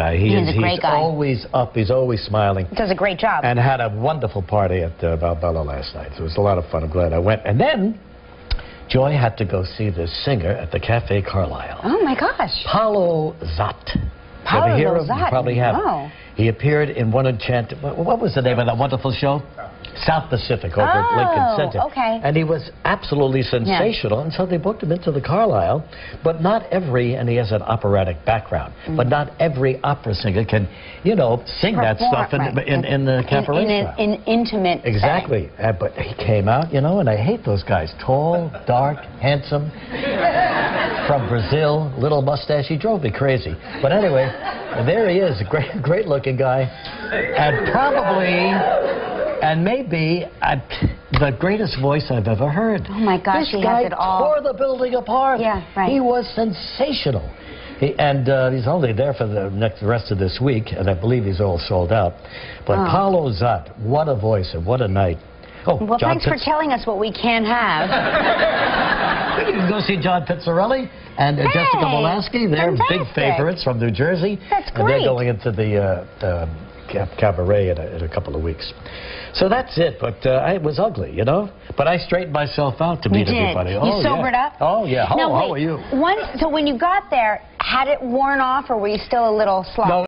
guy. He's a great guy. He's always up. He's always smiling. Does a great job. And had a wonderful party at Valbella last night. So it was a lot of fun. I'm glad I went. And then Joy had to go see this singer at the Cafe Carlisle. Oh, my gosh. Paolo Zot. Paolo Ever hear of him? Zot? You probably have. No. He appeared in one enchanted... What was the name of that wonderful show? South Pacific over at Lincoln Center. Okay. And he was absolutely sensational, and so they booked him into the Carlisle. But not every, and he has an operatic background, but not every opera singer can, you know, sing that stuff in the cabaret style. In an intimate Exactly. But he came out, you know, and I hate those guys. Tall, dark, handsome, from Brazil, little mustache. He drove me crazy. But anyway, there he is, a great-looking guy, and probably... And maybe the greatest voice I've ever heard. Oh, my gosh, this guy tore the building apart. Yeah, right. He was sensational. He's only there for the rest of this week, and I believe he's all sold out. But Paolo Zot, what a voice and what a night. Oh, well, thanks for telling us what we can't have. You can go see John Pizzarelli and Jessica Molaski. They're big favorites from New Jersey. That's great. And they're going into the cabaret in a couple of weeks. So that's it, but it was ugly, you know? But I straightened myself out to meet everybody. You sobered up? Oh, yeah. How are you? So when you got there, had it worn off, or were you still a little sloppy? No.